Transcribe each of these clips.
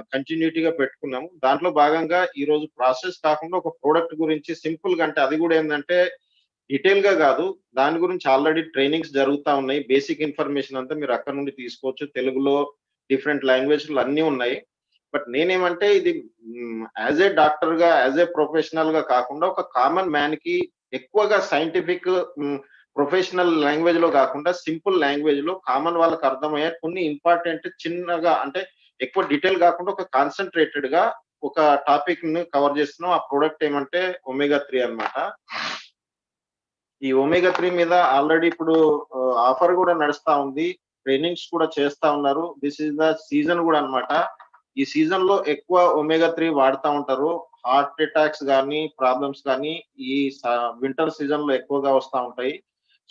కంటిన్యూటీగా పెట్టుకున్నాము. దాంట్లో భాగంగా ఈరోజు ప్రాసెస్ కాకుండా ఒక ప్రొడక్ట్ గురించి సింపుల్‌గా అంటే అది గూడా ఏందంటే డీటెయిల్‌గా గాదు. దాని గురించి ఆల్రెడీ ట్రైనింగ్స్ జరుగుతా ఉన్నాయి. బేసిక్ ఇన్ఫర్మేషన్ అంతా మీరు అక్కడి నుండి తీసుకోవచ్చు. తెలుగులో డిఫరెంట్ లాంగ్వేజ్‌లో అన్నీ ఉన్నాయి. బట్ నేనేమంటే ఇది యాస్ ఏ డాక్టర్‌గా, యాస్ ఏ ప్రొఫెషనల్‌గా కాకుండా ఒక కామన్ మ్యాన్‌కి ఎక్కువగా సైంటిఫిక్ ప్రొఫెషనల్ లాంగ్వేజ్‌లో గాకుండా సింపుల్ లాంగ్వేజ్‌లో కామన్ వాళ్ళకి అర్థమయ్యే కొన్ని ఇంపార్టెంట్ చిన్నగా అంటే ఎక్కువ డీటెయిల్ గాకుండా ఒక కాన్సంట్రేటెడ్‌గా ఒక టాపిక్‌ని కవర్ చేస్తున్నాం. ఆ ప్రొడక్ట్ ఏమంటే ఒమేగా 3 అన్నమాట. ఈ ఒమేగా 3 మీద ఆల్రెడీ ఇప్పుడు ఆఫర్ గూడా నడుస్తా ఉంది. ట్రైనింగ్స్ కూడా చేస్తా ఉన్నారు. దిస్ ఈస్ ద సీజన్ గూడా అన్నమాట. ఈ సీజన్‌లో ఎక్కువ ఒమేగా 3 వాడుతా ఉంటారు. హార్ట్ అటాక్స్ గాని, ప్రాబ్లమ్స్ గాని ఈ వింటర్ సీజన్‌లో ఎక్కువగా వస్తా ఉంటాయి.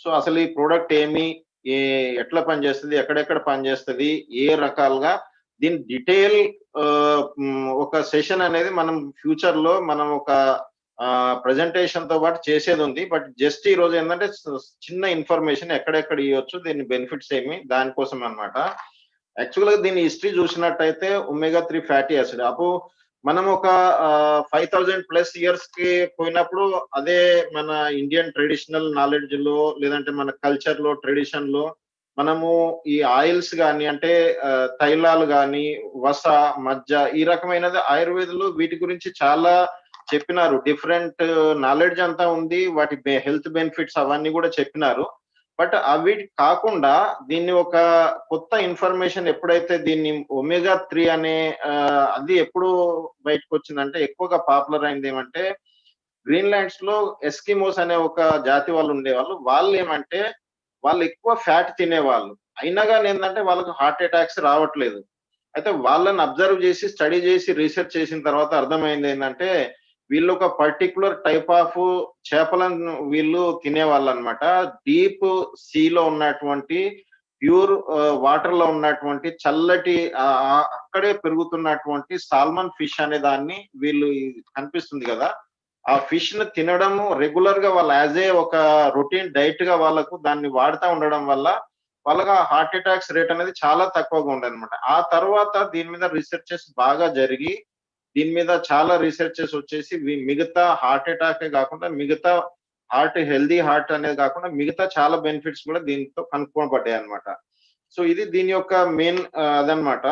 సో, అసలు ఈ ప్రొడక్ట్ ఏమి? ఏ ఎట్లా పనిచేస్తది? ఎక్కడెక్కడ పనిచేస్తది? ఏ రకాలుగా దీని డీటెయిల్ ఒక సెషన్ అనేది మనం ఫ్యూచర్‌లో మనం ఒక ప్రెజెంటేషన్‌తో పాటు చేసేదుంది. బట్ జస్ట్ ఈరోజు ఏందంటే చిన్న ఇన్ఫర్మేషన్ ఎక్కడెక్కడ ఇయ్యొచ్చు, దీని బెనిఫిట్స్ ఏమి దానికోసం అన్నమాట. యాక్చువల్‌గా దీని హిస్టరీ చూసినట్టయితే ఒమేగా 3 ఫ్యాటీ యాసిడ్. మనం ఒక 5000 ప్లస్ ఇయర్స్‌కి పోయినప్పుడు అదే మన ఇండియన్ ట్రెడిషనల్ నాలెడ్జ్‌లో లేదంటే మన కల్చర్‌లో, ట్రెడిషన్‌లో మనము ఈ ఆయిల్స్ గాని అంటే తైలాలు గాని, వస, మజ్జ ఈ రకమైనది ఆయుర్వేదంలో వీటి గురించి చాలా చెప్పినారు. డిఫరెంట్ నాలెడ్జ్ అంతా ఉంది. వాటి హెల్త్ బెనిఫిట్స్ అవన్నీ గూడా చెప్పినారు. బట్ అవి కాకుండా దీన్ని ఒక కొత్త ఇన్ఫర్మేషన్ ఎప్పుడైతే దీన్ని ఒమేగా 3 అనే అది ఎప్పుడు బయటకొచ్చిందంటే ఎక్కువగా పాపులర్ అయిందేమంటే గ్రీన్‌లాండ్స్‌లో ఎస్కిమోస్ అనే ఒక జాతి వాళ్ళు ఉండేవాళ్ళు. వాళ్ళేమంటే వాళ్ళు ఎక్కువ ఫ్యాట్ తినేవాళ్ళు. అయినా గాని ఏందంటే వాళ్ళకి హార్ట్ అటాక్స్ రావట్లేదు. అయితే వాళ్ళని అబ్జర్వ్ చేసి, స్టడీ చేసి, రిసర్చ్ చేసిన తర్వాత అర్థమైందేందంటే, వీళ్ళొక పర్టిక్యులర్ టైప్ ఆఫ్ చేపలను వీళ్ళు తినేవాళ్ళనమాట. డీప్ సీలో ఉన్నటువంటి ప్యూర్ వాటర్‌లో ఉన్నటువంటి చల్లటి అక్కడే పెరుగుతున్నటువంటి సాల్మన్ ఫిష్ అనే దాన్ని వీళ్ళు కనిపిస్తుంది గదా! ఆ ఫిష్‌ని తినడము రెగ్యులర్‌గా వాళ్ళు యాస్ ఏ ఒక రొటీన్ డైట్‌గా వాళ్ళకు దాన్ని వాడుతా ఉండడం వల్ల వాళ్ళకి ఆ హార్ట్ అటాక్స్ రేట్ అనేది చాలా తక్కువగా ఉండేదన్నమాట. ఆ తర్వాత దీని మీద రిసర్చెస్ బాగా జరిగి, దీని మీద చాలా రిసర్చెస్ వచ్చేసి మిగతా హార్ట్ అటాకే గాకుండా మిగతా హెల్తీ హార్ట్ అనేది గాకుండా మిగతా చాలా బెనిఫిట్స్ గూడా దీంతో కనుక్కోబడ్డాయన్నమాట. సో, ఇది దీని యొక్క మెయిన్ అదన్నమాట.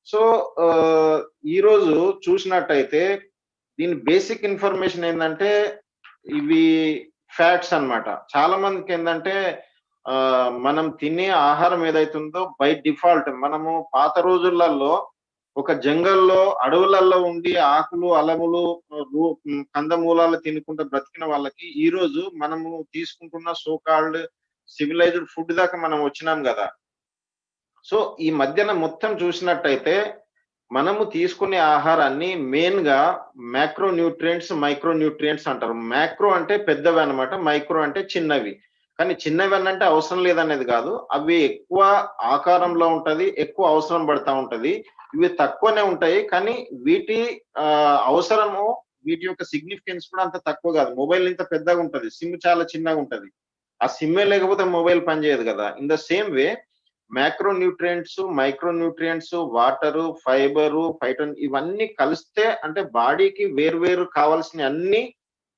సో, ఆహ్, ఈరోజు చూసినట్టయితే దీని బేసిక్ ఇన్ఫర్మేషన్ ఏందంటే, ఇవి ఫ్యాట్స్ అన్నమాట. చాలా మందికేందంటే మనం తినే ఆహారం ఏదైతుందో బై డిఫాల్ట్ మనము పాత రోజులలో ఒక జంగల్‌లో, అడవులలో ఉండి ఆకులు, అలములు, కందమూలాలు తినుకుంటూ బ్రతికిన వాళ్ళకి, ఈరోజు మనము తీసుకుంటున్న సో కాల్డ్ సివిలైజ్డ్ ఫుడ్ దాకా మనం వచ్చినాం గదా! సో, ఈ మధ్యన మొత్తం చూసినట్టయితే, మనము తీసుకునే ఆహారాన్ని మెయిన్‌గా మాక్రో న్యూట్రియంట్స్, మైక్రో న్యూట్రియంట్స్ అంటారు. మాక్రో అంటే పెద్దవన్నమాట. మైక్రో అంటే చిన్నవి. కానీ చిన్నవనంటే అవసరం లేదనేది గాదు. అవి ఎక్కువ ఆకారంలో ఉంటది. ఎక్కువ అవసరం పడతా ఉంటది. ఇవి తక్కువనే ఉంటాయి. కానీ వీటి అవసరము వీటి యొక్క సిగ్నిఫికెన్స్ కూడా అంత తక్కువ గాదు. మొబైల్ ఇంత పెద్దగుంటది. సిమ్ చాలా చిన్నగుంటది. ఆ సిమ్మే లేకపోతే మొబైల్ పనిచేయదు గదా! In the same way macro nutrients, micro nutrients, water, fibre, ఇవన్నీ కలిస్తే అంటే బాడీకి వేరు వేరు కావాల్సినయి అన్నీ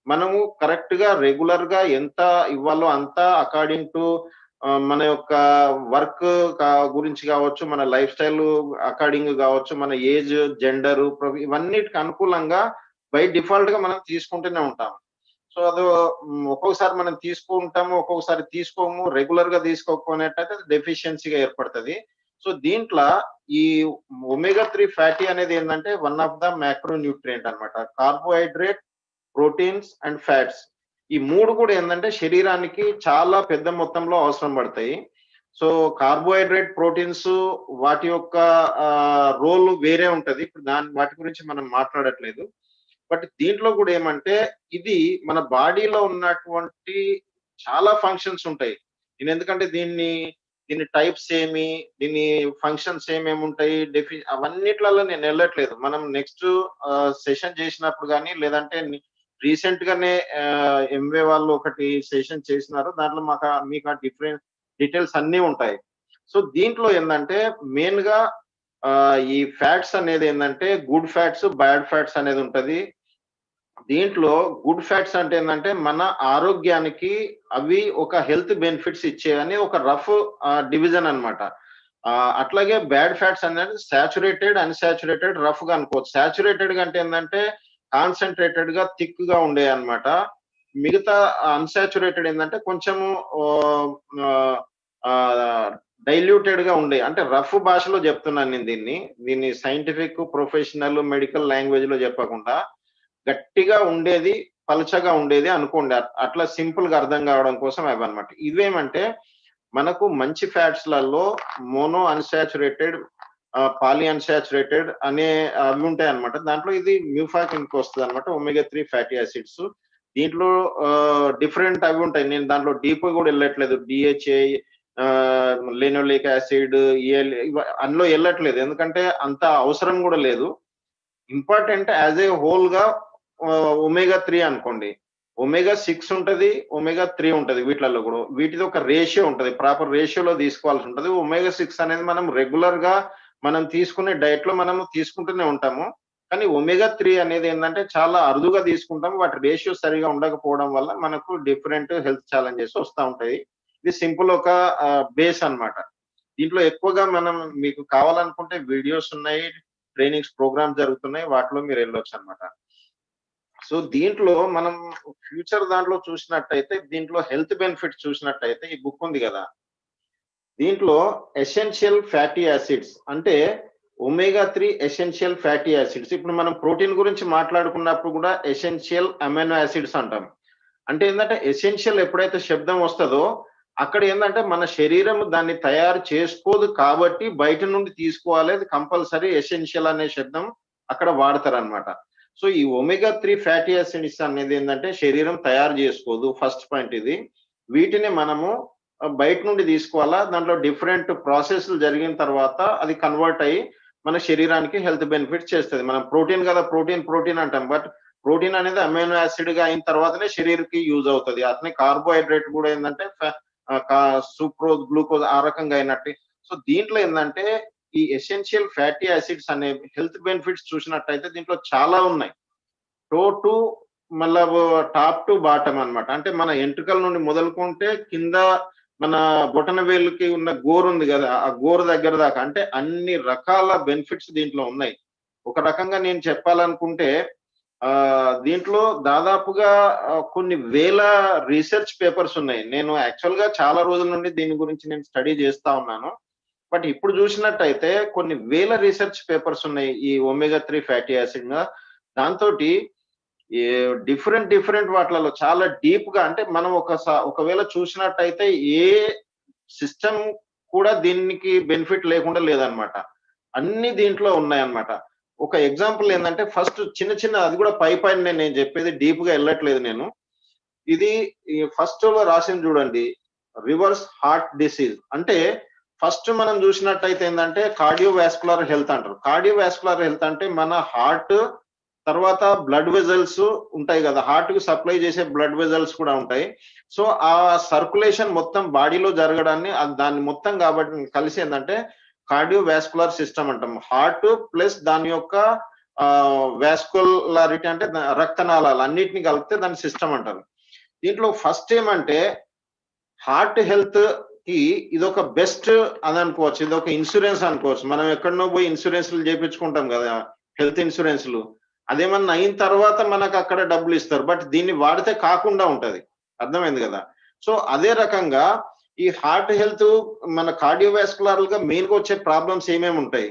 మనము కరెక్ట్‌గా రెగ్యులర్‌గా ఎంత ఇవ్వాలో అంత అకార్డింగ్ టు మన యొక్క వర్క్ గురించి గావచ్చు, మన లైఫ్ స్టైల్ అకార్డింగ్ గావచ్చు, మన ఏజ్, జెండరు, ఇవన్నిటికి అనుకూలంగా బై డిఫాల్ట్‌గా మనం తీసుకుంటూనే ఉంటాం. సో, ఒక్కొక్కసారి మనం తీసుకుంటాము, ఒక్కొక్కసారి తీసుకోము. రెగ్యులర్‌గా తీసుకోకపోయినట్టయితే అది డెఫిషియన్సీ‌గా ఏర్పడతది. సో, దీంట్ల ఈ ఒమేగా 3 ఫ్యాటీ అనేది ఏందంటే one of the macro nutrient అన్నమాట. Carbohydrate, proteins and fats. ఈ 3 కూడా ఏందంటే శరీరానికి చాలా పెద్ద మొత్తంలో అవసరం పడతాయి. సో, కార్బోహైడ్రేట్, ప్రోటీన్స్ వాటి యొక్క రోల్ వేరే ఉంటది. ఇప్పుడు వాటి గురించి మనం మాట్లాడట్లేదు. బట్ దీంట్లో కూడా ఏమంటే ఇది మన బాడీలో ఉన్నటువంటి చాలా ఫంక్షన్స్ ఉంటాయి. నేనెందుకంటే దీని టైప్స్ ఏమి, దీని ఫంక్షన్స్ ఏమేముంటాయి, అవన్నిట్లలో నేనెళ్ళట్లేదు. మనం నెక్స్ట్ సెషన్ చేసినప్పుడు గాని, లేదంటే రీసెంట్‌గానే ఎంవే వాళ్ళు ఒకటి సెషన్ చేసినారు. దాంట్లో మీకు ఆ డీటెయిల్స్ అన్నీ ఉంటాయి. సో, దీంట్లో ఏందంటే మెయిన్‌గా ఈ ఫ్యాట్స్ అనేది ఏందంటే గుడ్ ఫ్యాట్స్, బ్యాడ్ ఫ్యాట్స్ అనేది ఉంటది. దీంట్లో గుడ్ ఫ్యాట్స్ అంటే ఏందంటే మన ఆరోగ్యానికి అవి ఒక హెల్త్ బెనిఫిట్స్ ఇచ్చేవని ఒక రఫ్ డివిజన్ అన్నమాట. అట్లాగే బ్యాడ్ ఫ్యాట్స్ అనేది సాచురేటెడ్, అన్‌సాచురేటెడ్, రఫ్‌గా అనుకోవచ్చు. సాచురేటెడ్‌గా అంటే ఏందంటే కాన్సంట్రేటెడ్‌గా, థిక్‌గా ఉండేయన్నమాట. మిగతా అన్‌సాచురేటెడ్ ఏందంటే కొంచెము ఆహ్, ఆహ్, ఆహ్, డైల్యూటెడ్‌గా ఉండేయి. అంటే రఫ్ భాషలో చెప్తున్నాను నేను దీన్ని. దీన్ని సైంటిఫిక్, ప్రొఫెషనల్, మెడికల్ లాంగ్వేజ్‌లో చెప్పకుండా గట్టిగా ఉండేది, పలచగా ఉండేది అనుకోండి. అట్లా సింపుల్‌గా అర్థం కావడం కోసం అవన్నమాట. ఇవేమంటే మనకు మంచి ఫ్యాట్స్‌లలో మోనో అన్‌సాచురేటెడ్, పాలీ అన్‌సాచురేటెడ్ అనే అవి ఉంటాయన్నమాట. దాంట్లో ఇది మ్యూఫా కిందకి వస్తదన్నమాట. Omega 3 fatty acids. దీంట్లో డిఫరెంట్ అవి ఉంటాయి. నేను దాంట్లో డీప్‌గా కూడా ఎళ్ళట్లేదు. డీహెచ్ఏ, లినోలిక్ యాసిడ్, అందులో ఎళ్ళట్లేదు. ఎందుకంటే అంత అవసరం కూడా లేదు. ఇంపార్టెంట్ యాస్ ఏ హోల్‌గా ఒమేగా 3 అనుకోండి. ఒమేగా 6 ఉంటది. ఒమేగా 3 ఉంటది వీటిలలో గూడా. వీటిది ఒక రేషియో ఉంటది. ప్రాపర్ రేషియోలో తీసుకోవాల్సి ఉంటది. ఒమేగా 6 అనేది మనం రెగ్యులర్‌గా మనం తీసుకునే డైట్‌లో మనము తీసుకుంటూనే ఉంటాము. కానీ ఒమేగా 3 అనేది ఏందంటే చాలా అరుదుగా తీసుకుంటాం. వాటి రేషియో సరిగ్గా ఉండకపోవడం వల్ల మనకు డిఫరెంట్ హెల్త్ ఛాలెంజెస్ వస్తా ఉంటాయి. ఇది సింపుల్ ఒక బేస్ అన్నమాట. దీంట్లో ఎక్కువగా మనం మీకు కావాలనుకుంటే వీడియోస్ ఉన్నాయి. ట్రైనింగ్స్ ప్రోగ్రామ్స్ జరుగుతున్నాయి. వాటిలో మీరెళ్ళొచ్చన్నమాట. సో, దీంట్లో మనం ఫ్యూచర్ దాంట్లో చూసినట్టయితే, దీంట్లో హెల్త్ బెనిఫిట్స్ చూసినట్టయితే ఈ బుక్ ఉంది గదా! దీంట్లో ఎసెన్షియల్ ఫ్యాటీ యాసిడ్స్ అంటే ఒమేగా 3 ఎసెన్షియల్ ఫ్యాటీ యాసిడ్స్. ఇప్పుడు మనం ప్రోటీన్ గురించి మాట్లాడుకున్నప్పుడు గూడా ఎసెన్షియల్ అమైనో యాసిడ్స్ అంటాం. అంటే ఏందంటే ఎసెన్షియల్ ఎప్పుడైతే శబ్దం వస్తదో, అక్కడ ఏందంటే మన శరీరం దాన్ని తయారు చేసుకోదు కాబట్టి బయట నుండి తీసుకోవాలి. అది కంపల్సరీ ఎసెన్షియల్ అనే శబ్దం అక్కడ వాడతారనమాట. సో, ఈ ఒమేగా 3 ఫ్యాటీ యాసిడ్స్ అనేది ఏందంటే శరీరం తయారు చేసుకోదు. ఫస్ట్ పాయింట్ ఇది. వీటిని మనము బయట నుండి తీసుకోవాలా. దాంట్లో డిఫరెంట్ ప్రాసెస్‌లు జరిగిన తర్వాత అది కన్వర్ట్ అయ్యి మన శరీరానికి హెల్త్ బెనిఫిట్స్ చేస్తది. మనం ప్రోటీన్ గదా! ప్రోటీన్ అంటాం. బట్ ప్రోటీన్ అనేది అమైనో యాసిడ్‌గా అయిన తర్వాతనే శరీర్‌కి యూజ్ అవుతది. అట్లనే కార్బోహైడ్రేట్ గూడా ఏందంటే ఆహ్, కా సుక్రోజ్, గ్లూకోజ్ ఆ రకంగా అయినట్టే. సో, దీంట్లో ఏందంటే ఈ ఎసెన్షియల్ ఫ్యాటీ యాసిడ్స్ అనే హెల్త్ బెనిఫిట్స్ చూసినట్టయితే దీంట్లో చాలా ఉన్నాయి. టో టు మళ్ళా టాప్ టు బాటమ్ అన్నమాట. అంటే మన ఎంట్రుకల నుండి మొదలుకుంటే కింద మన బొటన వేలుకి ఉన్న గోరుంది గదా! ఆ గోరు దగ్గర దాకా అంటే అన్ని రకాల బెనిఫిట్స్ దీంట్లో ఉన్నాయి. ఒక రకంగా నేను చెప్పాలనుకుంటే దీంట్లో దాదాపుగా కొన్ని వేల రీసెర్చ్ పేపర్స్ ఉన్నాయి. నేను యాక్చువల్‌గా చాలా రోజుల నుండి దీని గురించి నేను స్టడీ చేస్తా ఉన్నాను. బట్ ఇప్పుడు చూసినట్టయితే కొన్ని వేల రీసెర్చ్ పేపర్స్ ఉన్నాయి. ఈ ఒమేగా 3 ఫ్యాటీ యాసిడ్ మీద. దాంతోటి ఈ డిఫరెంట్ వాటిలలో చాలా డీప్‌గా అంటే మనం ఒకవేళ చూసినట్టయితే ఏ సిస్టమ్ కూడా దీనికి బెనిఫిట్ లేకుండా లేదన్నమాట. అన్నీ దీంట్లో ఉన్నాయన్నమాట. ఒక ఎగ్జాంపుల్ ఏందంటే ఫస్ట్ చిన్న అది కూడా పైన నేను చెప్పేది డీప్‌గా ఎళ్ళట్లేదు నేను. ఇది ఈ ఫస్ట్‌లో రాసింది చూడండి. రివర్స్ హార్ట్ డిసీజ్ అంటే ఫస్ట్ మనం చూసినట్టయితే ఏందంటే కార్డియోవాస్కులర్ హెల్త్ అంటారు. కార్డియోవాస్కులర్ హెల్త్ అంటే మన హార్ట్ తర్వాత బ్లడ్ వెసెల్స్ ఉంటాయి గదా! హార్ట్‌కి సప్లై చేసే బ్లడ్ వెసెల్స్ కూడా ఉంటాయి. సో, ఆ సర్క్యులేషన్ మొత్తం బాడీలో జరగడాన్ని దాన్ని మొత్తం కాబట్టి కలిసి ఏందంటే కార్డియోవాస్కులర్ సిస్టమ్ అంటాం. హార్ట్ ప్లస్ దాని యొక్క వాస్కులారిటీ అంటే రక్తనాళాలు అన్నిటిని కలిపితే దాన్ని సిస్టమ్ అంటారు. దీంట్లో ఫస్ట్ ఏమంటే హార్ట్ హెల్త్‌కి ఇదొక బెస్ట్ అని అనుకోవచ్చు. ఇదొక ఇన్స్యూరెన్స్ అనుకోవచ్చు. మనం ఎక్కడనో పోయి ఇన్స్యూరెన్స్‌లు చేపించుకుంటాం గదా! హెల్త్ ఇన్స్యూరెన్స్‌లు. అదేమన్నా అయిన తర్వాత మనకక్కడ డబ్బులిస్తారు. బట్ దీన్ని వాడితే కాకుండా ఉంటది. అర్థమైంది గదా! సో, అదే రకంగా ఈ హార్ట్ హెల్త్ మన కార్డియోవాస్కులర్‌గా మెయిన్‌గా వచ్చే ప్రాబ్లమ్స్ ఏమేముంటాయి?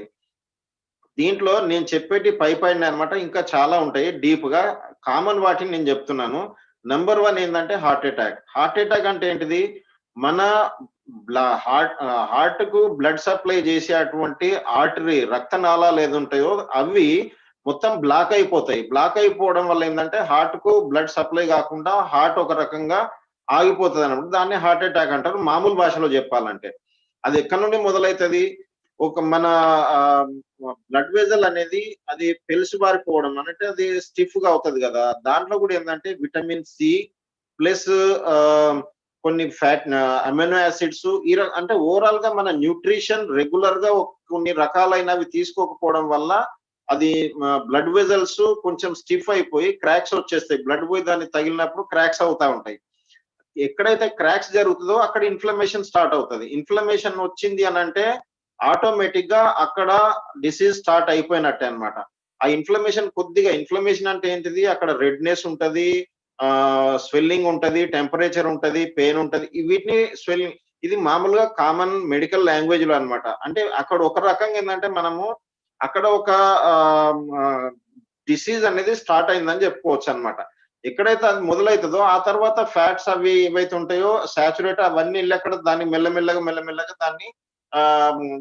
దీంట్లో నేను చెప్పేటి పైనే అన్నమాట. ఇంకా చాలా ఉంటాయి డీప్‌గా. కామన్ వాటిని నేను జెప్తున్నాను. నంబర్ 1 ఏందంటే హార్ట్ అటాక్. హార్ట్ అటాక్ అంటే ఏంటిది? మన హార్ట్‌కు బ్లడ్ సప్లై చేసేటువంటి ఆర్టరీ రక్తనాళాలు ఏదుంటాయో అవి మొత్తం బ్లాక్ అయిపోతాయి. బ్లాక్ అయిపోవడం వల్ల ఏందంటే హార్ట్‌కు బ్లడ్ సప్లై గాకుండా హార్ట్ ఒక రకంగా ఆగిపోతదన్నమాట. దాన్ని హార్ట్ అటాక్ అంటారు మామూలు భాషలో జెప్పాలంటే. అది ఎక్కడి నుండి మొదలైతది? ఒక మన ఆహ్, బ్లడ్ వెసెల్ అనేది అది పెలుసుబారిపోవడం అంటే అది స్టిఫ్‌గా అవుతది గదా! దాంట్లో గూడా ఏందంటే విటమిన్ సి ప్లస్ ఆహ్, కొన్ని ఫ్యాట్ అమినో యాసిడ్స్ అంటే ఓవరాల్ గా మన న్యూట్రిషన్ రెగ్యులర్ గా కొన్ని రకాలైనవి తీసుకోకపోవడం వల్ల అది బ్లడ్ వెజల్స్ కొంచెం స్టిఫ్ అయిపోయి క్రాక్స్ వచ్చేస్తాయి. బ్లడ్ పోయి దాన్ని తగిలినప్పుడు క్రాక్స్ అవుతా ఉంటాయి. ఎక్కడైతే క్రాక్స్ జరుగుతుందో అక్కడ ఇన్ఫ్లమేషన్ స్టార్ట్ అవుతుంది. ఇన్ఫ్లమేషన్ వచ్చింది అని అంటే ఆటోమేటిక్ గా అక్కడ డిసీజ్ స్టార్ట్ అయిపోయినట్టే అన్నమాట. ఆ ఇన్ఫ్లమేషన్ అంటే ఏంటిది, అక్కడ రెడ్నెస్ ఉంటది, స్వెల్లింగ్ ఉంటది, టెంపరేచర్ ఉంటది, పెయిన్ ఉంటది. వీటిని స్వెల్లింగ్ ఇది మామూలుగా కామన్ మెడికల్ లాంగ్వేజ్ లో అన్నమాట. అంటే అక్కడ ఒక రకంగా ఏంటంటే మనము అక్కడ ఒక డిసీజ్ అనేది స్టార్ట్ అయిందని చెప్పుకోవచ్చు అన్నమాట. ఎక్కడైతే అది మొదలైతుందో ఆ తర్వాత ఫ్యాట్స్ అవి ఏవైతే ఉంటాయో సాచురేట్ అవన్నీ ఎక్కడ దాన్ని మెల్లమెల్లగా దాన్ని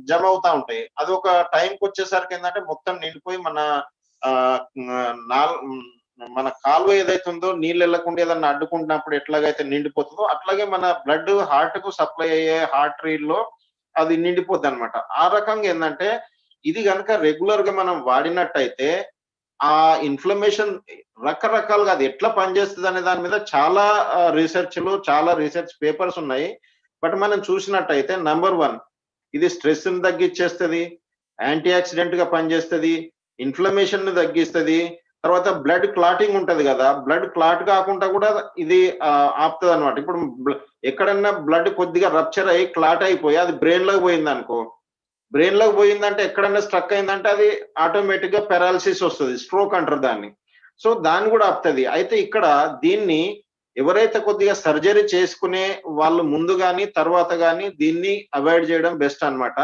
జమ అవుతా ఉంటాయి. అది ఒక టైంకి వచ్చేసరికి ఏంటంటే మొత్తం నిండిపోయి మన కాలువ ఏదైతే ఉందో నీళ్ళు వెళ్లకుండా ఏదన్నా అడ్డుకుంటున్నప్పుడు ఎట్లాగైతే నిండిపోతుందో అట్లాగే మన బ్లడ్ హార్ట్ కు సప్లై అయ్యే రీల్ లో అది నిండిపోద్ది అనమాట. ఆ రకంగా ఏంటంటే ఇది కనుక రెగ్యులర్ గా మనం వాడినట్టయితే ఆ ఇన్ఫ్లమేషన్ రకరకాలుగా అది ఎట్లా పనిచేస్తుంది అనే దాని మీద చాలా చాలా రీసెర్చ్ పేపర్స్ ఉన్నాయి. బట్ మనం చూసినట్టయితే నంబర్ 1 ఇది స్ట్రెస్ ని తగ్గించేస్తుంది, యాంటీ ఆక్సిడెంట్ గా పనిచేస్తుంది, ఇన్ఫ్లమేషన్ ని తగ్గిస్తుంది. తర్వాత బ్లడ్ క్లాటింగ్ ఉంటది కదా, బ్లడ్ క్లాట్ కాకుండా కూడా ఇది ఆపుతుంది అనమాట. ఇప్పుడు ఎక్కడన్నా బ్లడ్ కొద్దిగా రప్చర్ అయ్యి క్లాట్ అయిపోయి అది బ్రెయిన్ లోకి పోయింది అనుకో, బ్రెయిన్ లోకి పోయిందంటే ఎక్కడన్నా స్ట్రక్ అయిందంటే అది ఆటోమేటిక్ గా పెరాలసిస్ వస్తుంది, స్ట్రోక్ అంటారు దాన్ని. సో దాన్ని కూడా ఆపుతుంది. అయితే ఇక్కడ దీన్ని ఎవరైతే కొద్దిగా సర్జరీ చేసుకునే వాళ్ళు ముందు గాని తర్వాత గాని దీన్ని అవాయిడ్ చేయడం బెస్ట్ అన్నమాట.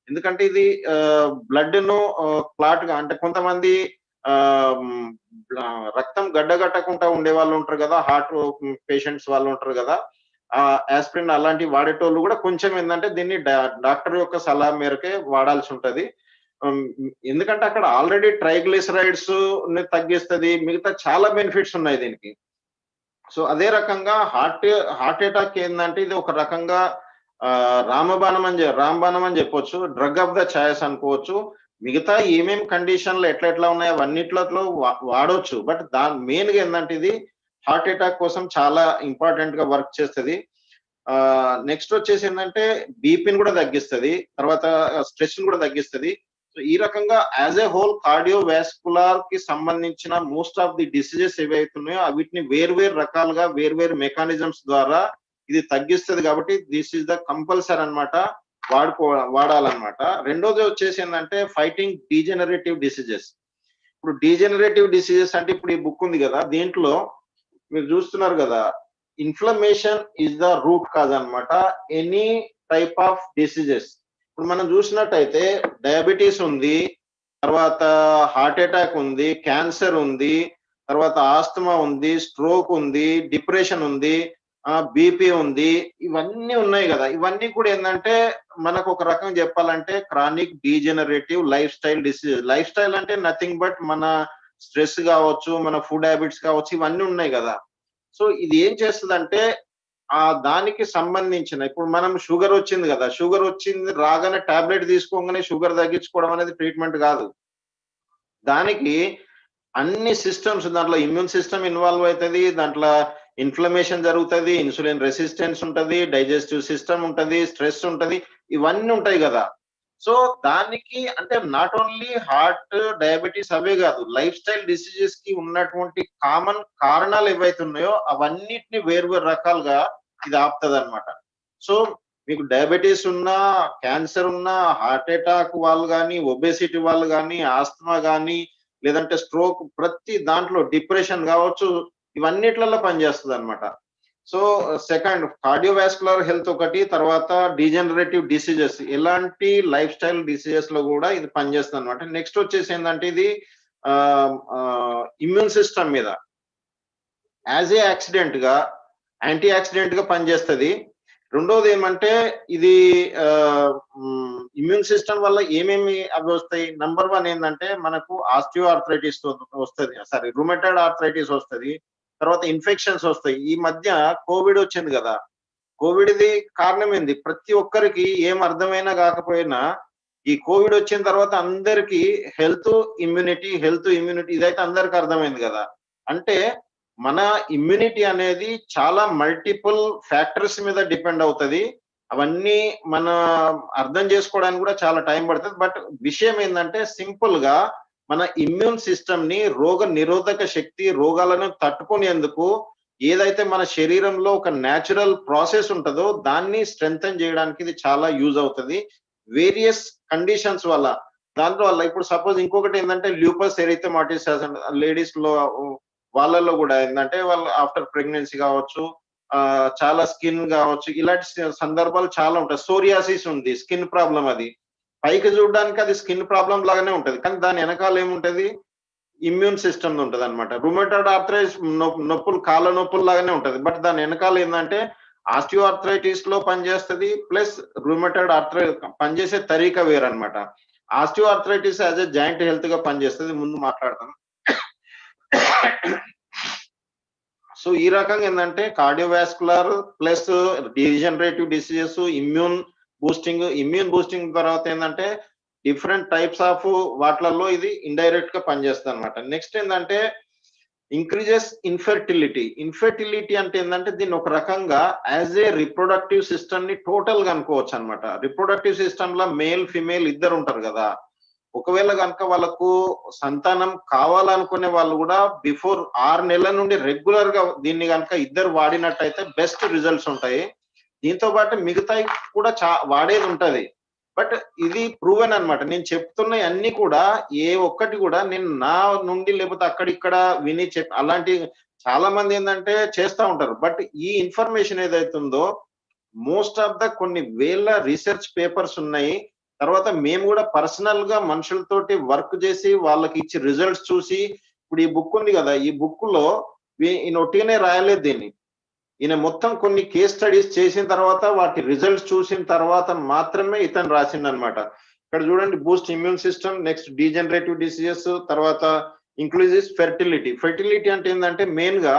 ఎందుకంటే ఇది బ్లడ్ ను క్లాట్ గా అంటే కొంతమంది రక్తం గడ్డగట్టకుండా ఉండే వాళ్ళు ఉంటారు కదా, హార్ట్ పేషెంట్స్ వాళ్ళు ఉంటారు కదా, ఆస్పిరిన్ అలాంటివి వాడేటోళ్ళు కూడా కొంచెం ఏంటంటే దీన్ని డాక్టర్ యొక్క సలహా మేరకే వాడాల్సి ఉంటది. ఎందుకంటే అక్కడ ఆల్రెడీ ట్రైగ్లిసరైడ్స్ ని తగ్గిస్తుంది, మిగతా చాలా బెనిఫిట్స్ ఉన్నాయి దీనికి. సో అదే రకంగా హార్ట్ అటాక్ ఏంటంటే ఇది ఒక రకంగా రాంబాణం అని చెప్పొచ్చు, డ్రగ్ ఆఫ్ ద చాయిస్ అనుకోవచ్చు. మిగతా ఏమేమి కండిషన్లు ఎట్లా ఉన్నాయో అవన్నిట్లలో వాడొచ్చు. బట్ దాని మెయిన్ గా ఏంటంటే ఇది హార్ట్ అటాక్ కోసం చాలా ఇంపార్టెంట్ గా వర్క్ చేస్తుంది. నెక్స్ట్ వచ్చేసి ఏంటంటే బీపీని కూడా తగ్గిస్తుంది, తర్వాత స్ట్రెస్ ని కూడా తగ్గిస్తుంది. సో ఈ రకంగా యాజ్ ఏ హోల్ కార్డియోవాస్కులర్ కి సంబంధించిన మోస్ట్ ఆఫ్ ది డిసీజెస్ ఏవైతున్నాయో వీటిని వేర్వేరు రకాలుగా వేర్వేరు మెకానిజమ్స్ ద్వారా ఇది తగ్గిస్తుంది. కాబట్టి దిస్ ఈస్ ద కంపల్సరీ అన్నమాట, వాడాలన్నమాట. రెండోది వచ్చేసి ఏంటంటే ఫైటింగ్ డీజనరేటివ్ డిసీజెస్. ఇప్పుడు డీజనరేటివ్ డిసీజెస్ అంటే ఇప్పుడు ఈ బుక్ ఉంది కదా, దీంట్లో మీరు చూస్తున్నారు కదా, inflammation is the root cause అన్నమాట ఎనీ టైప్ ఆఫ్ డిసీజెస్. ఇప్పుడు మనం చూసినట్టయితే డయాబెటీస్ ఉంది, తర్వాత హార్ట్ అటాక్ ఉంది, క్యాన్సర్ ఉంది, తర్వాత ఆస్తమా ఉంది, స్ట్రోక్ ఉంది, డిప్రెషన్ ఉంది, బీపీ ఉంది, ఇవన్నీ ఉన్నాయి కదా. ఇవన్నీ కూడా ఏంటంటే మనకు ఒక రకం చెప్పాలంటే chronic degenerative life style disease. Life style అంటే నథింగ్ బట్ మన స్ట్రెస్ కావచ్చు, మన ఫుడ్ హ్యాబిట్స్ కావచ్చు, ఇవన్నీ ఉన్నాయి కదా. సో ఇది ఏం చేస్తుందంటే దానికి సంబంధించిన ఇప్పుడు మనం షుగర్ వచ్చింది కదా, షుగర్ వచ్చింది రాగానే టాబ్లెట్ తీసుకోగానే షుగర్ తగ్గించుకోవడం అనేది ట్రీట్మెంట్ కాదు. దానికి అన్ని సిస్టమ్స్, దాంట్లో ఇమ్యూన్ సిస్టమ్ ఇన్వాల్వ్ అవుతుంది, దాంట్లో ఇన్ఫ్లమేషన్ జరుగుతుంది, ఇన్సులిన్ రెసిస్టెన్స్ ఉంటది, డైజెస్టివ్ సిస్టమ్ ఉంటది, స్ట్రెస్ ఉంటది, ఇవన్నీ ఉంటాయి కదా. సో దానికి అంటే నాట్ ఓన్లీ హార్ట్, డయాబెటీస్ అవే కాదు, లైఫ్ స్టైల్ డిసీజెస్ కి ఉన్నటువంటి కామన్ కారణాలు ఏవైతే ఉన్నాయో అవన్నిటిని వేర్వేరు రకాలుగా ఇది ఆపుతుంది అనమాట. సో మీకు డయాబెటీస్ ఉన్నా, క్యాన్సర్ ఉన్నా, హార్ట్ అటాక్ వాళ్ళు కానీ, ఒబేసిటీ వాళ్ళు కానీ, ఆస్తమా కానీ, లేదంటే స్ట్రోక్, ప్రతి దాంట్లో డిప్రెషన్ కావచ్చు, ఇవన్నిట్లలో పనిచేస్తుంది అనమాట. సో సెకండ్ కార్డియోవాస్కులర్ హెల్త్ ఒకటి, తర్వాత డీజనరేటివ్ డిసీజెస్, ఎలాంటి లైఫ్ స్టైల్ డిసీజెస్ లో కూడా ఇది పనిచేస్తుంది అనమాట. నెక్స్ట్ వచ్చేసి ఏంటంటే ఇది ఇమ్యూన్ సిస్టమ్ మీద యాజ్ ఏ యాక్సిడెంట్ గా, యాంటీ ఆక్సిడెంట్ గా పనిచేస్తుంది. రెండోది ఏమంటే ఇది ఇమ్యూన్ సిస్టమ్ వల్ల ఏమేమి అవి వస్తాయి. నంబర్ 1 ఏంటంటే మనకు ఆస్టియో ఆర్థరైటిస్ వస్తుంది, రుమటైడ్ ఆర్థరైటిస్ వస్తుంది, తర్వాత ఇన్ఫెక్షన్స్ వస్తాయి. ఈ మధ్య కోవిడ్ వచ్చింది కదా, కోవిడ్ ది కారణం ఏంది, ప్రతి ఒక్కరికి ఏం అర్థమైనా కాకపోయినా ఈ కోవిడ్ వచ్చిన తర్వాత అందరికి హెల్త్ ఇమ్యూనిటీ ఇదైతే అందరికి అర్థమైంది కదా. అంటే మన ఇమ్యూనిటీ అనేది చాలా మల్టిపుల్ ఫ్యాక్టర్స్ మీద డిపెండ్ అవుతది. అవన్నీ మన అర్థం చేసుకోవడానికి కూడా చాలా టైం పడుతది. బట్ విషయం ఏందంటే సింపుల్‌గా మన ఇమ్యూన్ సిస్టమ్‌ని రోగ నిరోధక శక్తి, రోగాలను తట్టుకునేందుకు ఏదైతే మన శరీరంలో ఒక న్యాచురల్ ప్రాసెస్ ఉంటదో దాన్ని స్ట్రెంథెన్ చేయడానికి ఇది చాలా యూజ్ అవుతది. వేరియస్ కండిషన్స్ వల్ల. దాంట్లో వల్ల ఇప్పుడు సపోజ్ ఇంకొకటేందంటే ల్యూపస్ ఎరిథెమాటిస్ లేడీస్‌లో వాళ్ళలో గూడా ఏందంటే వాళ్ళు ఆఫ్టర్ ప్రెగ్నెన్సీ గావచ్చు, చాలా స్కిన్ గావచ్చు, ఇలాంటి సందర్భాలు చాలా ఉంటాయి. సోరియాసిస్ ఉంది. స్కిన్ ప్రాబ్లమ్ అది. పైకి చూడడానికి అది స్కిన్ ప్రాబ్లమ్ లాగానే ఉంటది. కానీ దాని ఎనకాల ఏముంటది? ఇమ్యూన్ సిస్టమ్ ఉంటదనమాట. రుమటాయిడ్ ఆర్థరైటిస్ నొప్పులు కాళ్ళ నొప్పులు లాగానే ఉంటది. బట్ దాని ఎనకాల ఏందంటే ఆస్టియో ఆర్థరైటిస్‌లో పనిచేస్తది. ప్లస్ రుమటాయిడ్ పనిచేసే తరీకా వేరనమాట. Osteoarthritis as a joint హెల్త్‌గా పనిచేస్తది. ముందు మాట్లాడతాను. సో, ఈ రకంగా ఏందంటే cardiovascular plus degenerative diseases, immune boosting తర్వాత ఏందంటే డిఫరెంట్ టైప్స్ ఆఫ్ వాటిలలో ఇది ఇండైరెక్ట్‌గా పనిచేస్తదనమాట. నెక్స్ట్ ఏందంటే ఇంక్రీజెస్ ఇన్ఫెర్టిలిటీ. ఇన్ఫెర్టిలిటీ అంటే ఏందంటే దీన్ని ఒక రకంగా యాస్ ఎ రిప్రొడక్టివ్ సిస్టమ్‌ని టోటల్‌గా అనుకోవచ్చనమాట. రిప్రొడక్టివ్ సిస్టమ్‌లో మేల్, ఫీమేల్ ఇద్దరుంటారు గదా! ఒకవేళ గనక వాళ్ళకు సంతానం కావాలనుకునే వాళ్ళు గూడా బిఫోర్ 6 నెలల నుండి రెగ్యులర్‌గా దీన్ని గనక ఇద్దరు వాడినట్టయితే బెస్ట్ రిజల్ట్స్ ఉంటాయి. దీంతో పాటు మిగతాయి కూడా వాడేదుంటది. బట్ ఇది ప్రూవెన్ అన్నమాట. నేను చెప్తున్నయన్నీ కూడా ఏ ఒక్కటి గూడా నేను నా నుండి లేపోతే అక్కడిక్కడ విని అలాంటి చాలా మందేందంటే చేస్తా ఉంటారు. బట్ ఈ ఇన్ఫర్మేషన్ ఏదైతే ఉందో మోస్ట్ ఆఫ్ ద కొన్ని వేల రీసెర్చ్ పేపర్స్ ఉన్నాయి. తర్వాత మేము గూడా పర్సనల్‌గా మనుషులతోటి వర్క్ జేసి వాళ్ళకి ఇచ్చి రిజల్ట్స్ చూసి ఇప్పుడు ఈ బుక్ ఉంది గదా! ఈ బుక్‌లో ఈయన ఒట్టిగానే రాయలేదు దీన్ని. ఈయన మొత్తం కొన్ని కేస్ స్టడీస్ చేసిన తర్వాత వాటి రిజల్ట్స్ చూసిన తర్వాత మాత్రమే ఇతను రాసిండనమాట. ఇక్కడ చూడండి Boost immune system, next degenerative diseases, తర్వాత ఇంక్లూజివ్స్ ఫెర్టిలిటీ. ఫెర్టిలిటీ అంటే ఏందంటే మెయిన్‌గా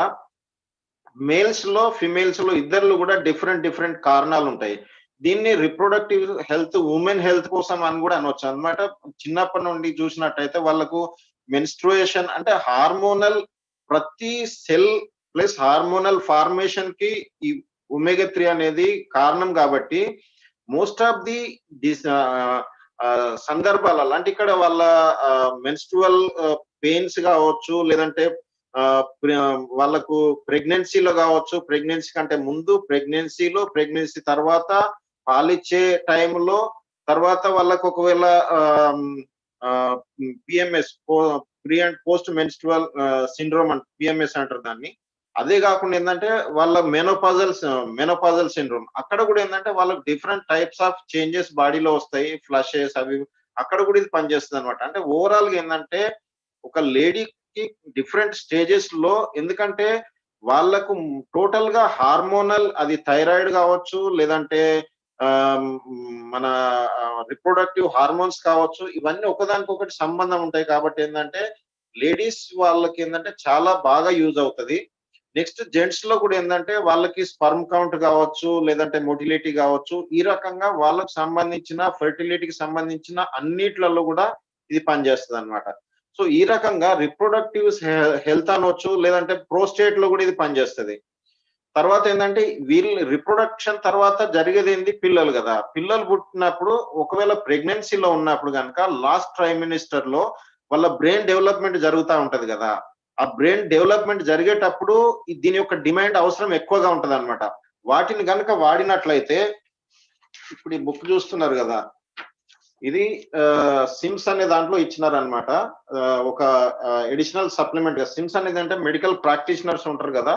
మేల్స్‌లో, ఫీమేల్స్‌లో ఇద్దరిలో గూడా డిఫరెంట్ కారణాలుంటాయి. దీన్ని రిప్రొడక్టివ్ హెల్త్, వుమెన్ హెల్త్ కోసం అని గూడా అనొచ్చనమాట. చిన్నప్పటి నుండి చూసినట్టయితే వాళ్ళకు మెన్‌స్ట్రుయేషన్ అంటే హార్మోనల్ ప్రతి సెల్ ప్లస్ హార్మోనల్ ఫార్మేషన్‌కి ఈ ఒమేగా 3 అనేది కారణం గాబట్టి మోస్ట్ ఆఫ్ ది దిస్ సందర్భాలలో అంటే ఇక్కడ వాళ్ళ మెన్‌స్ట్రువల్ పెయిన్స్ గావచ్చు, లేదంటే వాళ్ళకు ప్రెగ్నెన్సీలో గావచ్చు, ప్రెగ్నెన్సీ కంటే ముందు, ప్రెగ్నెన్సీ తర్వాత, పాలిచ్చే టైంలో, తర్వాత వాళ్ళకు ఒకవేళ PMS pre and post menstrual syndrome PMS అంటారు దాన్ని. అదే గాకుండా ఏందంటే వాళ్ళ మెనోపాజల్ సిండ్రోమ్. అక్కడ గూడా ఏందంటే వాళ్ళకి డిఫరెంట్ టైప్స్ ఆఫ్ చేంజెస్ బాడీలో వస్తాయి. ఫ్లషెస్ అవి అక్కడ గూడా ఇది పనిచేస్తదనమాట. అంటే ఓవరాల్‌గా ఏందంటే ఒక లేడీకి డిఫరెంట్ స్టేజెస్‌లో ఎందుకంటే వాళ్ళకు టోటల్‌గా హార్మోనల్ అది థైరాయిడ్ గావచ్చు, లేదంటే మన రిప్రొడక్టివ్ హార్మోన్స్ కావచ్చు, ఇవన్నీ ఒకదానికొకటి సంబంధం ఉంటాయి కాబట్టి ఏందంటే లేడీస్ వాళ్ళకేందంటే చాలా బాగా యూజ్ అవుతది. నెక్స్ట్ జెంట్స్‌లో కూడా ఏందంటే వాళ్ళకి స్పెర్మ్ కౌంట్ గావచ్చు, లేదంటే మొటిలిటీ గావచ్చు, ఈ రకంగా వాళ్ళకి సంబంధించిన ఫెర్టిలిటీకి సంబంధించిన అన్నిట్లలో గూడా ఇది పనిచేస్తదనమాట. సో, ఈ రకంగా రిప్రొడక్టివ్ హెల్త్ అనొచ్చు, లేదంటే ప్రోస్టేట్‌లో గూడా ఇది పనిచేస్తది. తర్వాత ఏందంటే వీళ్ళు రిప్రొడక్షన్ తర్వాత జరిగేదేంది పిల్లలు గదా! పిల్లలు పుట్టినప్పుడు ఒకవేళ ప్రెగ్నెన్సీలో ఉన్నప్పుడు గనక లాస్ట్ ట్రైమినిస్టర్‌లో వాళ్ళ బ్రెయిన్ డెవలప్‌మెంట్ జరుగుతా ఉంటది గదా! ఆ బ్రెయిన్ డెవలప్‌మెంట్ జరిగేటప్పుడు దీని యొక్క డిమాండ్ అవసరం ఎక్కువగా ఉంటదనమాట. వాటిని గనక వాడినట్లయితే ఇప్పుడు ఈ బుక్ చూస్తున్నారు గదా! ఇది సిమ్స్ అనే దాంట్లో ఇచ్చినారనమాట. ఒక అడిషనల్ సప్లిమెంట్‌గా సిమ్స్ అనేదంటే మెడికల్ ప్రాక్టీషనర్స్ ఉంటారు గదా!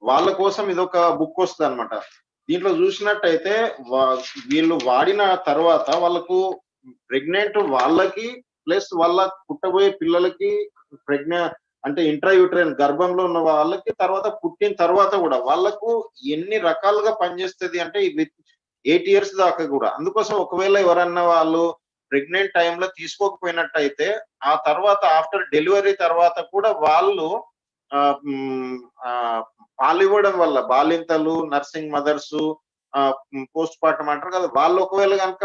వాళ్ళ కోసం ఇదొక బుక్ వస్తదనమాట. దీంట్లో చూసినట్టయితే వా వీళ్ళు వాడిన తర్వాత వాళ్ళకు ప్రెగ్నెంట్ వాళ్ళకి ప్లస్ వాళ్ళ పుట్టబోయే పిల్లలకి ప్రెగ్న అంటే ఇంట్రాయూటరైన్ గర్భంలో ఉన్న వాళ్ళకి తర్వాత పుట్టిన తర్వాత గూడా వాళ్ళకు ఎన్ని రకాలుగా పనిచేస్తది అంటే ఇది 8 ఇయర్స్ దాకా గూడా. అందుకోసం ఒకవేళ ఎవరన్నా వాళ్ళు ప్రెగ్నెంట్ టైమ్‌లో తీసుకోకపోయినట్టయితే, ఆ తర్వాత ఆఫ్టర్ డెలివరీ తర్వాత కూడా వాళ్ళు పాలివ్వడం వల్ల బాలింతలు, నర్సింగ్ మదర్సు, పోస్ట్ పార్టమ్ అంటారు కదా! వాళ్ళు ఒకవేళ గనక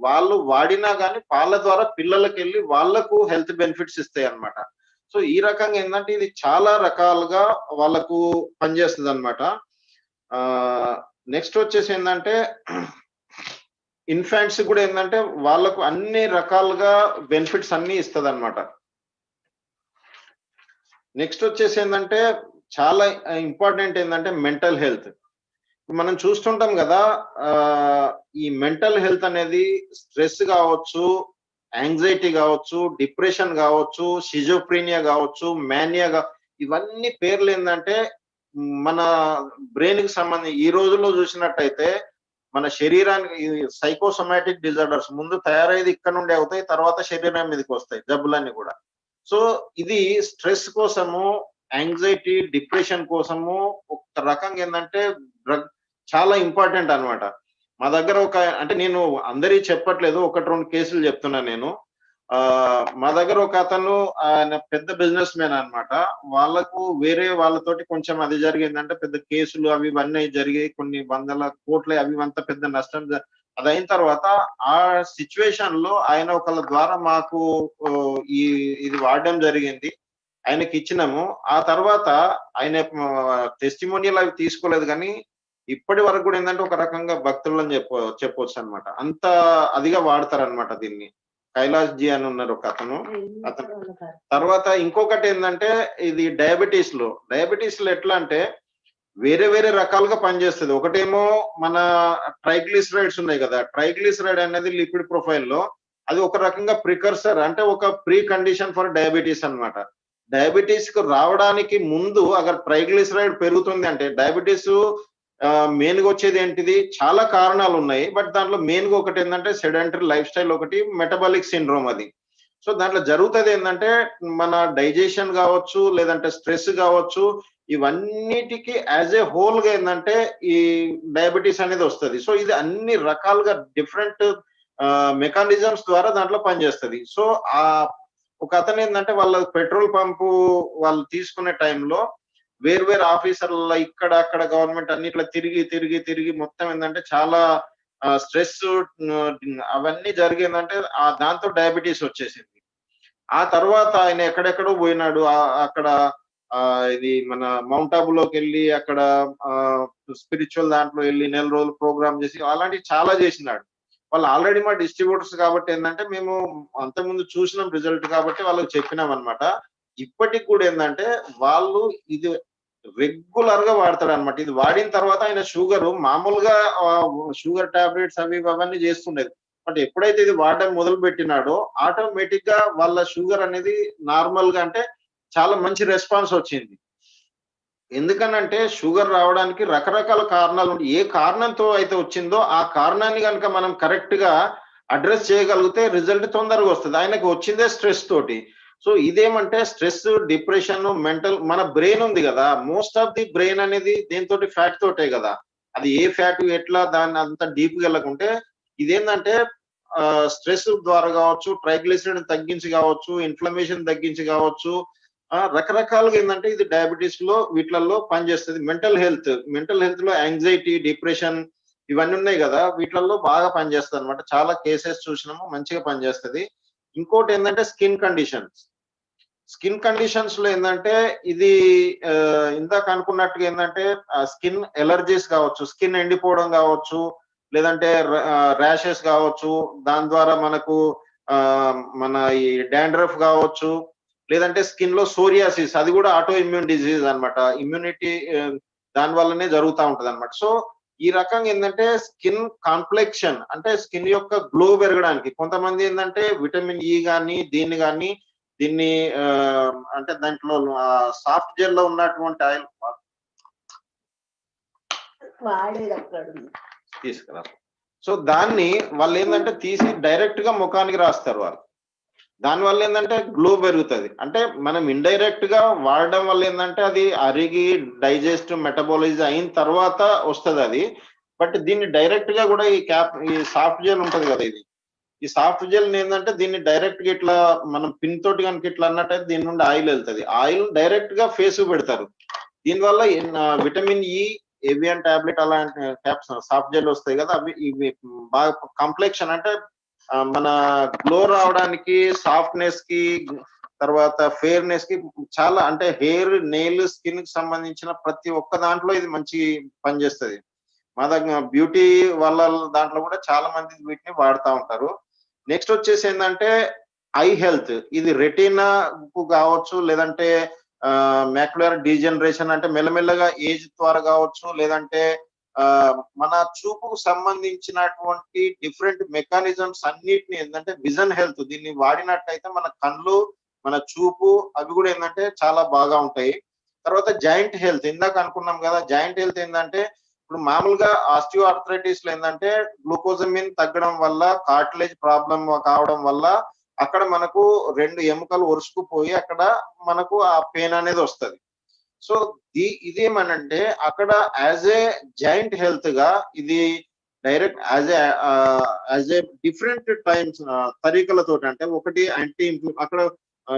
వాళ్ళు వాడినా గాని పాల ద్వారా పిల్లలకెళ్ళి వాళ్ళకు హెల్త్ బెనిఫిట్స్ ఇస్తాయన్నమాట. సో ఈ రకంగా ఏంటంటే ఇది చాలా రకాలుగా వాళ్ళకు పనిచేస్తుంది అనమాట. నెక్స్ట్ వచ్చేసి ఏంటంటే ఇన్ఫాంట్స్ కూడా ఏంటంటే వాళ్ళకు అన్ని రకాలుగా బెనిఫిట్స్ అన్ని ఇస్తుంది అనమాట. నెక్స్ట్ వచ్చేసి ఏంటంటే చాలా ఇంపార్టెంట్ ఏంటంటే మెంటల్ హెల్త్. మనం చూస్తుంటాం కదా, ఈ మెంటల్ హెల్త్ అనేది స్ట్రెస్ కావచ్చు, యాంగ్జైటీ కావచ్చు, డిప్రెషన్ కావచ్చు, షిజోఫ్రీనియా కావచ్చు, మానియా ఇవన్నీ పేర్లు ఏంటంటే మన బ్రెయిన్ కి సంబంధించి ఈ రోజుల్లో చూసినట్టయితే మన శరీరానికి సైకోసోమాటిక్ డిజార్డర్స్ ముందు తయారయ్యేది ఇక్కడ నుండి అవుతాయి, తర్వాత శరీరం మీదకి వస్తాయి జబ్బులన్నీ కూడా. సో ఇది స్ట్రెస్ కోసము, యాంగ్జైటీ, డిప్రెషన్ కోసము ఒక రకంగా ఏంటంటే డ్రగ్ చాలా ఇంపార్టెంట్ అన్నమాట. మా దగ్గర అంటే నేను అందరికీ చెప్పట్లేదు, 1-2 కేసులు చెప్తున్నా నేను. మా దగ్గర ఒక అతను ఆయన పెద్ద బిజినెస్ మ్యాన్ అన్నమాట. వాళ్ళకు వేరే వాళ్ళతోటి కొంచెం అది జరిగిందంటే పెద్ద కేసులు అవి ఇవన్నీ జరిగి కొన్ని వందల కోట్ల అవి అంత పెద్ద నష్టం అదయిన తర్వాత ఆ సిచ్యువేషన్ లో ఆయన ఒకళ్ళ ద్వారా మాకు ఇది వాడడం జరిగింది. ఆయనకి ఇచ్చినాము. ఆ తర్వాత ఆయన టెస్టిమోనియల్ అవి తీసుకోలేదు, కానీ ఇప్పటి వరకు కూడా ఏంటంటే ఒక రకంగా భక్తులని చెప్పవచ్చు అనమాట. అంత అదిగా వాడతారనమాట దీన్ని. కైలాష్ జీ అని ఉన్నారు ఒక అతను. తర్వాత ఇంకొకటి ఏంటంటే ఇది డయాబెటీస్ లో ఎట్లా అంటే వేరే వేరే రకాలుగా పనిచేస్తుంది. ఒకటేమో మన ట్రైగ్లిసరైడ్స్ ఉన్నాయి కదా, ట్రైగ్లిసరైడ్ అనేది లిపిడ్ ప్రొఫైల్ లో అది ఒక రకంగా ప్రికర్సర్, అంటే ఒక ప్రీ కండిషన్ ఫర్ డయాబెటీస్ అన్నమాట. డయాబెటీస్ కు రావడానికి ముందు అగర్ ట్రైగ్లిసరైడ్ పెరుగుతుంది అంటే డయాబెటీస్ మెయిన్ గా వచ్చేది ఏంటిది, చాలా కారణాలు ఉన్నాయి. బట్ దాంట్లో మెయిన్ గా ఒకటి ఏంటంటే సెడెంటరీ లైఫ్ స్టైల్, ఒకటి మెటబాలిక్ సిండ్రోమ్ అది. సో దాంట్లో జరుగుతుంది ఏంటంటే మన డైజెషన్ కావచ్చు, లేదంటే స్ట్రెస్ కావచ్చు, ఇవన్నిటికి యాజ్ ఏ హోల్ గా ఏంటంటే ఈ డయాబెటీస్ అనేది వస్తుంది. సో ఇది అన్ని రకాలుగా డిఫరెంట్ మెకానిజమ్స్ ద్వారా దాంట్లో పనిచేస్తుంది. సో ఆ ఒక అతను ఏంటంటే వాళ్ళ పెట్రోల్ పంపు వాళ్ళు తీసుకునే టైంలో వేరు ఆఫీసర్ల ఇక్కడ అక్కడ గవర్నమెంట్ అన్నిట్లో తిరిగి మొత్తం ఏంటంటే చాలా స్ట్రెస్ అవన్నీ జరిగిందంటే దాంతో డయాబెటీస్ వచ్చేసింది. ఆ తర్వాత ఆయన ఎక్కడెక్కడో పోయినాడు. అక్కడ ఇది మన మౌంట్ ఆబులోకి వెళ్ళి అక్కడ స్పిరిచువల్ దాంట్లో వెళ్ళి 4 రోజులు ప్రోగ్రామ్ చేసి అలాంటివి చాలా చేసినాడు. వాళ్ళు ఆల్రెడీ మా డిస్ట్రిబ్యూటర్స్ కాబట్టి ఏంటంటే మేము అంతకుముందు చూసినాం రిజల్ట్ కాబట్టి వాళ్ళకి చెప్పినాం అనమాట. ఇప్పటికి కూడా ఏంటంటే వాళ్ళు ఇది రెగ్యులర్ గా వాడతాడు అనమాట. ఇది వాడిన తర్వాత ఆయన షుగర్ మామూలుగా షుగర్ టాబ్లెట్స్ అవి అవన్నీ చేస్తుండేది. బట్ ఎప్పుడైతే ఇది వాడడం మొదలు పెట్టినాడో ఆటోమేటిక్ గా వాళ్ళ షుగర్ అనేది నార్మల్ గా అంటే చాలా మంచి రెస్పాన్స్ వచ్చింది. ఎందుకనంటే షుగర్ రావడానికి రకరకాల కారణాలు ఉంటాయి. ఏ కారణంతో అయితే వచ్చిందో ఆ కారణాన్ని కనుక మనం కరెక్ట్ గా అడ్రస్ చేయగలిగితే రిజల్ట్ తొందరగా వస్తుంది. ఆయనకు వచ్చిందే స్ట్రెస్ తోటి. సో ఇదేమంటే స్ట్రెస్, డిప్రెషన్, మెంటల్, మన బ్రెయిన్ ఉంది కదా, మోస్ట్ ఆఫ్ ది బ్రెయిన్ అనేది దేనితోటి ఫ్యాట్ తోటే కదా. అది ఏ ఫ్యాట్ ఎట్లా దాన్ని అంత డీప్ గా వెళ్ళకుంటే ఇదేంటంటే స్ట్రెస్ ద్వారా కావచ్చు, ట్రైగ్లిసరైడ్ తగ్గించి కావచ్చు, ఇన్ఫ్లమేషన్ తగ్గించి కావచ్చు, రకరకాలుగా ఏంటంటే ఇది డయాబెటీస్ లో వీటిలలో పనిచేస్తుంది. మెంటల్ హెల్త్ లో యాంగ్జైటీ, డిప్రెషన్ ఇవన్నీ ఉన్నాయి కదా, వీటిలలో బాగా పనిచేస్తుంది అనమాట. చాలా కేసెస్ చూసినాము, మంచిగా పనిచేస్తుంది. ఇంకోటి ఏంటంటే స్కిన్ కండిషన్స్ లో ఏంటంటే ఇది ఇందాక అనుకున్నట్టుగా ఏంటంటే స్కిన్ ఎలర్జీస్ కావచ్చు, స్కిన్ ఎండిపోవడం కావచ్చు, లేదంటే ర్యాషెస్ కావచ్చు, దాని ద్వారా మనకు మన ఈ డాండ్రఫ్ కావచ్చు, లేదంటే స్కిన్ లో సోరియాసిస్, అది కూడా ఆటో ఇమ్యూన్ డిజీజ్ అనమాట. ఇమ్యూనిటీ దాని వల్లనే జరుగుతూ ఉంటది అనమాట. సో ఈ రకంగా ఏంటంటే స్కిన్ కాంప్లెక్షన్ అంటే స్కిన్ యొక్క గ్లో పెరగడానికి కొంతమంది ఏంటంటే విటమిన్ ఈ కానీ దీన్ని అంటే దాంట్లో సాఫ్ట్ జెల్ లో ఉన్నటువంటి ఆయిల్ తీసుకురా. సో దాన్ని వాళ్ళు ఏంటంటే తీసి డైరెక్ట్ గా ముఖానికి రాస్తారు వాళ్ళు. దానివల్ల ఏంటంటే గ్లో పెరుగుతుంది. అంటే మనం ఇండైరెక్ట్ గా వాడడం వల్ల ఏంటంటే అది అరిగి డైజెస్ట్ మెటబాలైజ్ అయిన తర్వాత వస్తుంది అది. బట్ దీన్ని డైరెక్ట్ గా కూడా ఈ సాఫ్ట్ జెల్ ఉంటది కదా, ఈ సాఫ్ట్ జెల్ ఏంటంటే దీన్ని డైరెక్ట్ గా ఇట్లా మనం పిన్ తోటి కనుక ఇట్లా అన్నట్టయితే దీని నుండి ఆయిల్ వెళ్తుంది. ఆయిల్ డైరెక్ట్ గా ఫేస్ పెడతారు. దీనివల్ల విటమిన్ ఈ, ఏవియన్ టాబ్లెట్ అలాంటి క్యాప్స్ సాఫ్ట్ జెల్ వస్తాయి కదా, అవి ఇవి బాగా కాంప్లెక్షన్ అంటే మన గ్లో రావడానికి, సాఫ్ట్నెస్ కి, తర్వాత ఫెయిర్‌నెస్ కి చాలా అంటే హెయిర్, నెయిల్, స్కిన్‌కి సంబంధించిన ప్రతి ఒక్క దాంట్లో ఇది మంచి పనిచేస్తది. మా దగ్గర బ్యూటీ వాళ్ళ దాంట్లో కూడా చాలా మంది వీటిని వాడుతా ఉంటారు. నెక్స్ట్ వచ్చేసి ఏందంటే ఐ హెల్త్. ఇది రెటీనాకు కావచ్చు, లేదంటే మాక్యులర్ డీజనరేషన్ అంటే మెల్లమెల్లగా ఏజ్ ద్వారా కావచ్చు, లేదంటే మన చూపుకు సంబంధించినటువంటి డిఫరెంట్ మెకానిజమ్స్ అన్నిటిని ఏందంటే విజన్ హెల్త్ దీన్ని వాడినట్టయితే మన కళ్ళు, మన చూపు అవి కూడా ఏందంటే చాలా బాగా ఉంటాయి. తర్వాత జాయింట్ హెల్త్ ఇందాక అనుకున్నాం కదా! జాయింట్ హెల్త్ ఏందంటే ఇప్పుడు మామూలుగా ఆస్టియో ఆర్థరైటిస్‌లో ఏందంటే గ్లూకోజమిన్ తగ్గడం వల్ల కార్టిలేజ్ ప్రాబ్లమ్ కావడం వల్ల అక్కడ మనకు 2 ఎముకలు ఒరుసుకుపోయి అక్కడ మనకు ఆ పెయిన్ అనేది వస్తది. సో, ఇదేమనంటే అక్కడ యాస్ ఏ జాయింట్ హెల్త్‌గా ఇది direct as a different times తరీకలతోటి అంటే ఒకటి అక్కడ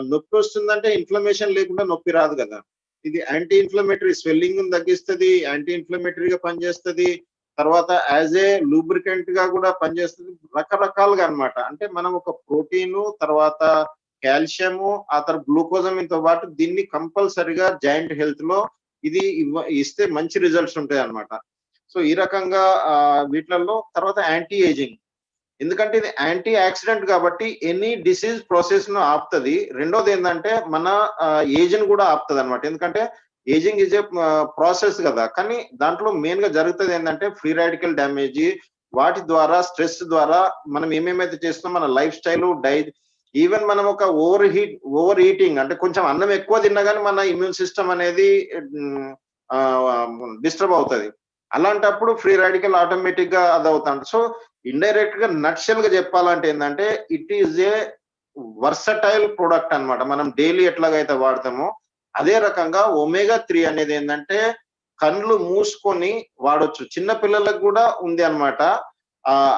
నొప్పొస్తుందంటే ఇన్‌ఫ్లమేషన్ లేకుండా నొప్పి రాదు గదా! ఇది యాంటీ ఇన్‌ఫ్లమేటరీ స్వెల్లింగ్‌ని తగ్గిస్తది. యాంటీ ఇన్‌ఫ్లమేటరీగా పనిచేస్తది. తర్వాత యాస్ ఏ లూబ్రికెంట్‌గా గూడా పనిచేస్తది. రకరకాలుగా అన్నమాట. అంటే మనం ఒక ప్రోటీను, తర్వాత కాల్షియము, ఆ తర్వాత గ్లూకోజమిన్‌తో పాటు దీన్ని కంపల్సరీగా జాయింట్ హెల్త్‌లో ఇది ఇస్తే మంచి రిజల్ట్స్ ఉంటాయన్నమాట. సో, ఈ రకంగా వీటిలల్లో తర్వాత యాంటీ ఏజింగ్. ఎందుకంటే ఇది యాంటీ యాక్సిడెంట్ కాబట్టి ఎనీ డిసీజ్ ప్రాసెస్‌ను ఆపుతది. రెండోదేందంటే మన ఏజ్‌ని గూడా ఆపుతదన్నమాట. ఎందుకంటే ఏజింగ్ ఈజ్ ఏ ప్రాసెస్ గదా! కానీ దాంట్లో మెయిన్‌గా జరుగుతదేందంటే ఫ్రీ రాడికల్ డ్యామేజి వాటి ద్వారా స్ట్రెస్ ద్వారా మనం ఏమేమైతే చేస్తున్నామో మన లైఫ్ స్టైలు, ఈవెన్ మనం ఒక ఓవర్ ఈటింగ్ అంటే కొంచెం అన్నం ఎక్కువ తిన్నా గాని మన ఇమ్యూన్ సిస్టమ్ అనేది హ్మ్, డిస్టర్బ్ అవుతది. అలాంటప్పుడు ఫ్రీ రాడికల్ ఆటోమేటిక్‌గా అదవుతాంది. సో, ఇండైరెక్ట్‌గా నట్‌షెల్‌గా చెప్పాలంటే ఏందంటే, it is a versatile product అన్నమాట. మనం డైలీ ఎట్లాగైతే వాడతామో, అదే రకంగా ఒమేగా 3 అనేదేందంటే, కండ్లు మూసుకొని వాడొచ్చు. చిన్న పిల్లలకు గూడా ఉంది అన్నమాట.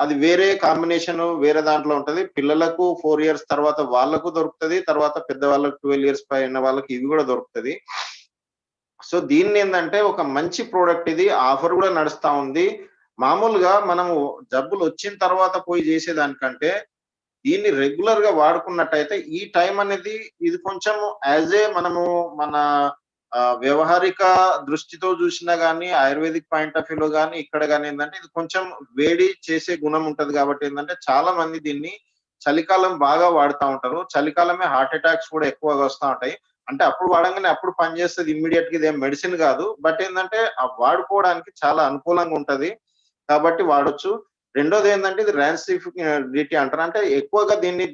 అది వేరే కాంబినేషను వేరే దాంట్లో ఉంటది. పిల్లలకు 4 ఇయర్స్ తర్వాత వాళ్ళకు దొరుకుతది. తర్వాత పెద్దవాళ్ళకి 12 ఇయర్స్ పైన వాళ్ళకి ఇది గూడా దొరుకుతది. సో, దీన్నేందంటే ఒక మంచి ప్రొడక్ట్ ఇది. ఆఫర్ గూడా నడుస్తా ఉంది. మామూలుగా మనము జబ్బులొచ్చిన తర్వాత పోయి జేసేదానికంటే, దీన్ని రెగ్యులర్‌గా వాడుకున్నట్టయితే, ఈ టైం అనేది ఇది కొంచెం యాస్ ఏ మనము మన వ్యవహారిక దృష్టితో జూషినా గాని, ఆయుర్వేదిక్ పాయింట్ ఆఫ్ వ్యూలో గాని, ఇక్కడ గాని ఏందంటే, ఇది కొంచెం వేడి చేసే గుణం ఉంటది గాబట్టి ఏందంటే, చాలా మంది దీన్ని చలికాలం బాగా వాడుతా ఉంటారు. చలికాలమే హార్ట్ అటాక్స్ కూడా ఎక్కువగా వస్తా ఉంటాయి. అంటే అప్పుడు వాడంగానే అప్పుడు పనిచేస్తది ఇమ్మీడియేట్‌గా ఇదేం మెడిసిన్ గాదు. బట్ ఏందంటే, వాడుకోవడానికి చాలా అనుకూలంగా ఉంటది. కాబట్టి వాడొచ్చు. రెండోదేందంటే ఇది ర్యాన్సిడిటీ అంటారు. అంటే ఎక్కువగా దీన్ని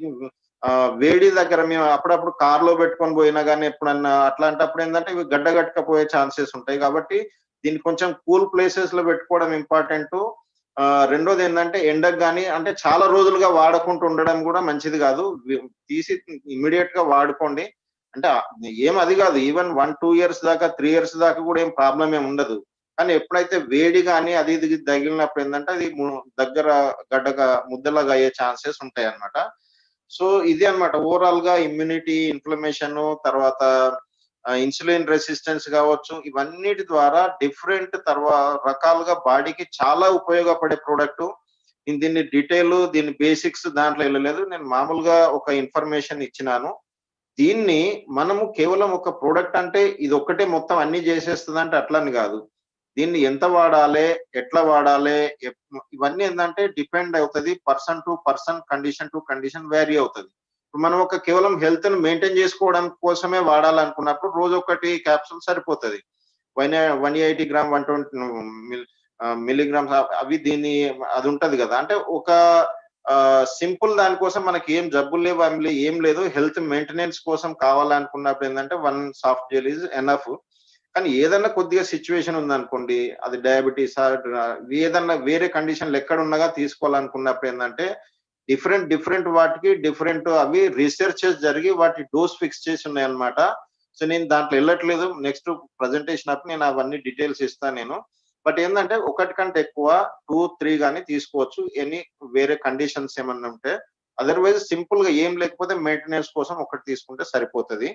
వేడి దగ్గర మేము అప్పుడప్పుడు కార్‌లో పెట్టుకొని పోయినా గాని ఎప్పుడన్నా అట్లాంటప్పుడు ఏందంటే ఇవి గడ్డ కట్టకపోయే ఛాన్సెస్ ఉంటాయి. కాబట్టి దీన్ని కొంచెం కూల్ ప్లేసెస్‌లో పెట్టుకోవడం ఇంపార్టెంటు. రెండోదేందంటే ఎండకు గాని అంటే చాలా రోజులుగా వాడకుంటూ ఉండడం గూడా మంచిది గాదు. తీసి ఇమ్మీడియేట్‌గా వాడుకోండి. అంటే ఏం అది గాదు. ఈవెన్ 1, 2 ఇయర్స్ దాకా, 3 ఇయర్స్ దాకా గూడా ఏం ప్రాబ్లమ్ ఏమి ఉండదు. కానీ ఎప్పుడైతే వేడి గాని అది ఇది తగిలినప్పుడు ఏందంటే అది దగ్గర గడ్డగా ముద్దలాగా అయ్యే ఛాన్సెస్ ఉంటాయన్నమాట. సో, ఇది అన్నమాట ఓవరాల్‌గా ఇమ్యూనిటీ, ఇన్‌ఫ్లమేషను తర్వాత ఇన్సులిన్ రెసిస్టెన్స్ గావచ్చు, ఇవన్నిటి ద్వారా డిఫరెంట్ రకాలుగా బాడీకి చాలా ఉపయోగపడే ప్రొడక్టు. నేను దీన్ని దీని బేసిక్స్ దాంట్లో ఎళ్ళలేదు. నేను మామూలుగా ఒక ఇన్ఫర్మేషన్ ఇచ్చినాను. దీన్ని మనము కేవలం ఒక ప్రొడక్ట్ అంటే ఇదొక్కటే మొత్తం అన్నీ జేసేస్తదంటే అట్లని గాదు. దీన్ని ఎంత వాడాలే? ఎట్లా వాడాలే? ఇవన్నీ ఏందంటే డిపెండ్ అవుతది. Person to person, condition to condition vary అవుతది. ఇప్పుడు మనం ఒక కేవలం హెల్త్‌ని మెయింటైన్ జేసుకోవడం కోసమే వాడాలనుకున్నప్పుడు రోజొకటి క్యాప్సూల్ సరిపోతది. 180 గ్రామ్ 120 మిల్లీగ్రామ్స్ అవి దీన్ని అదుంటది గదా! అంటే ఒక సింపుల్ దాని కోసం మనకేం జబ్బులు లేవు, ఏం లేదు. హెల్త్ మెయింటెనెన్స్ కోసం కావాలనుకున్నప్పుడు ఏందంటే 1 సాఫ్ట్ జెల్ ఈజ్ ఎనఫ్. కానీ ఏదన్నా కొద్దిగా సిట్యుయేషన్ ఉందనుకోండి, అది డయాబెటిసా ఏదన్నా వేరే కండిషన్‌లు ఎక్కడున్నగా తీసుకోవాలనుకున్నప్పుడు ఏందంటే, డిఫరెంట్ వాటికి డిఫరెంట్ అవి రిసర్చెస్ జరిగి వాటి డోస్ ఫిక్స్ చేసి ఉన్నాయన్నమాట. సో, నేను దాంట్లో ఎళ్ళట్లేదు. నెక్స్ట్ ప్రెజెంటేషన్ అప్పుడు నేను అవన్నీ డీటెయిల్స్ ఇస్తాను నేను. బట్ ఏందంటే, ఒకటి కంటే ఎక్కువ 2, 3 గాని తీసుకోవచ్చు. వేరే కండిషన్స్ ఏమన్నా ఉంటే. అదర్‌వైజ్ సింపుల్‌గా ఏం లేకపోతే మెయింటెనెన్స్ కోసం ఒకటి తీసుకుంటే సరిపోతది.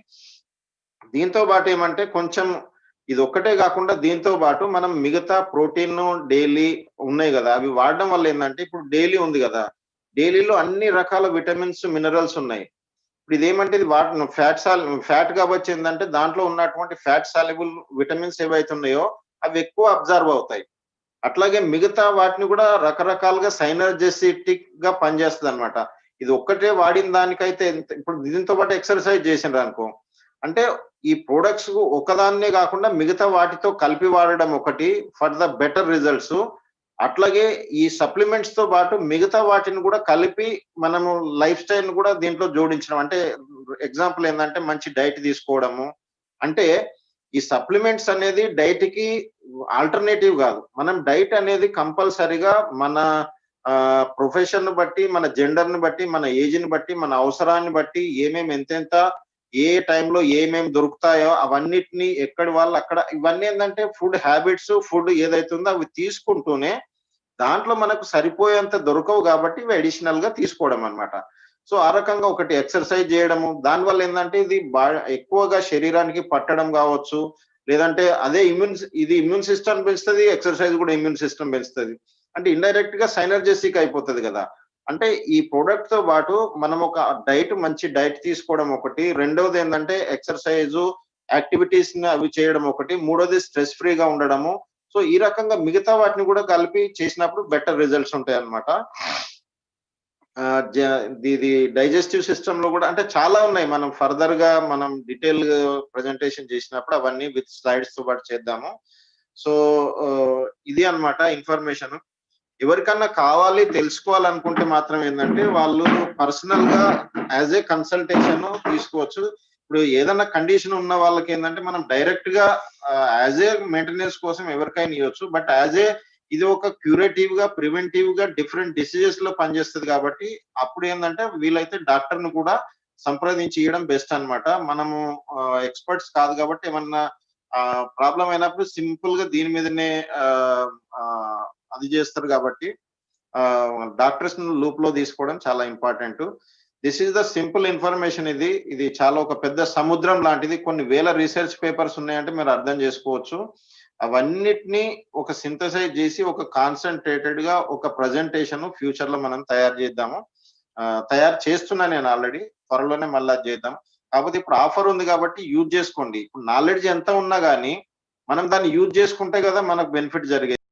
దీంతో పాటు ఏమంటే కొంచెం ఇదొక్కటే గాకుండా దీంతో పాటు మనం మిగతా ప్రోటీన్‌ను డైలీ ఉన్నాయి గదా! అవి వాడడం వల్ల ఏందంటే ఇప్పుడు డైలీ ఉంది గదా! డైలీలో అన్ని రకాల విటమిన్స్, మినరల్స్ ఉన్నాయి. ఇప్పుడు ఇదేమంటే ఇది ఫ్యాట్ కాబట్టి ఏందంటే దాంట్లో ఉన్నటువంటి ఫ్యాట్ సాల్యుబుల్ విటమిన్స్ ఏవైతే ఉన్నాయో అవి ఎక్కువ అబ్జర్వ్ అవుతాయి. అట్లాగే మిగతా వాటిని కూడా రకరకాలుగా సైనర్జెసిటిక్‌గా పనిచేస్తదనమాట. ఇది ఒక్కటే వాడిన దానికైతే ఇప్పుడు దీనితో పాటు ఎక్సర్‌సైజ్ చేసిండ్రనుకో, అంటే ఈ ప్రొడక్ట్స్ ఒకదాన్నే గాకుండా మిగతా వాటితో కలిపి వాడడం ఒకటి ఫర్ ద బెటర్ రిజల్ట్స్. అట్లాగే ఈ సప్లిమెంట్స్‌తో పాటు మిగతా వాటిని కూడా కలిపి మనము లైఫ్ స్టైల్‌ని కూడా దీంట్లో జోడించడం. అంటే ఎగ్జాంపుల్ ఏందంటే మంచి డైట్ తీసుకోవడము. అంటే ఈ సప్లిమెంట్స్ అనేది డైట్‌కి ఆల్టర్‌నేటివ్ గాదు. మనం డైట్ అనేది కంపల్సరీగా మన ప్రొఫెషన్‌ని బట్టి, మన జెండర్‌ని బట్టి, మన ఏజ్‌ని బట్టి, మన అవసరాన్ని బట్టి ఏమేమి ఎంతెంత ఏ టైంలో ఏమేమి దొరుకుతాయో అవన్నిటిని ఎక్కడి వాళ్ళు అక్కడ ఇవన్నీ ఏందంటే ఫుడ్ హ్యాబిట్స్, ఫుడ్ ఏదైతే ఉందో అవి తీసుకుంటూనే దాంట్లో మనకు సరిపోయేంత దొరకవు గాబట్టి ఇవి అడిషనల్‌గా తీసుకోవడం అన్నమాట. సో, ఆ రకంగా ఒకటి ఎక్సర్‌సైజ్ జేయడము. దానివల్ల ఏందంటే ఇది ఎక్కువగా శరీరానికి పట్టడం గావచ్చు. లేదంటే అదే ఇది ఇమ్యూన్ సిస్టమ్ పెంచుతది. ఎక్సర్‌సైజ్ గూడా ఇమ్యూన్ సిస్టమ్ పెంచుతది. అంటే ఇండైరెక్ట్‌గా సైనర్జెసిక్ అయిపోతది గదా! అంటే ఈ ప్రొడక్ట్‌తో పాటు మనం ఒక మంచి డైట్ తీసుకోవడం ఒకటి. రెండోదేందంటే ఎక్సర్‌సైజు, యాక్టివిటీస్‌ని అవి చేయడం ఒకటి. మూడోది స్ట్రెస్ ఫ్రీగా ఉండడము. సో, ఈ రకంగా మిగతా వాటిని గూడా కలిపి చేసినప్పుడు బెటర్ రిజల్ట్స్ ఉంటాయన్నమాట. ఆహ్, జ ఇది డైజెస్టివ్ సిస్టమ్‌లో గూడా అంటే చాలా ఉన్నాయి. మనం ఫర్దర్‌గా మనం డీటెయిల్ ప్రెజెంటేషన్ చేసినప్పుడు అవన్నీ విత్ స్లైడ్స్‌తో పాటు చేద్దాము. సో, ఇది అన్నమాట ఇన్ఫర్మేషన్. ఎవరికన్నా కావాలి తెలుసుకోవాలనుకుంటే మాత్రం ఏందంటే వాళ్ళు పర్సనల్‌గా యాస్ ఏ కన్సల్టేషన్ తీసుకోవచ్చు. ఇప్పుడు ఏదన్నా కండిషన్ ఉన్న వాళ్ళకేందంటే మనం డైరెక్ట్‌గా యాస్ ఏ మెయింటెనెన్స్ కోసం ఎవరికైనా ఇయ్యొచ్చు. బట్ యాస్ ఏ ఇది ఒక క్యూరేటివ్‌గా, ప్రివెంటివ్‌గా డిఫరెంట్ డిసీజెస్‌లో పనిచేస్తది కాబట్టి అప్పుడేందంటే వీలైతే డాక్టర్‌ని కూడా సంప్రదించి ఇయ్యడం బెస్ట్ అన్నమాట. మనము ఎక్స్‌పర్ట్స్ కాదు కాబట్టి ఏమన్నా ప్రాబ్లమ్ అయినప్పుడు సింపుల్‌గా దీని మీదనే ఆహ్, ఆహ్, అది చేస్తారు కాబట్టి డాక్టర్స్‌ని లూప్‌లో తీసుకోవడం చాలా important. This is the simple information ఇది. ఇది చాలా ఒక పెద్ద సముద్రం లాంటిది. కొన్ని వేల రీసెర్చ్ పేపర్స్ ఉన్నాయంటే మీరు అర్థం చేసుకోవచ్చు. అవన్నిటిని ఒక సింథసైజ్ చేసి ఒక కాన్సంట్రేటెడ్‌గా ఒక ప్రెజెంటేషన్ ఫ్యూచర్‌లో మనం తయారు చేద్దాము. తయారు చేస్తున్నా నేను ఆల్రెడీ. త్వరలోనే మళ్ళా అది చేద్దాం. కాకపోతే ఇప్పుడు ఆఫర్ ఉంది కాబట్టి యూజ్ చేసుకోండి. ఇప్పుడు నాలెడ్జ్ ఎంత ఉన్నా గాని మనం దాన్ని యూజ్ చేసుకుంటే కదా మనకు బెనిఫిట్ జరిగేది.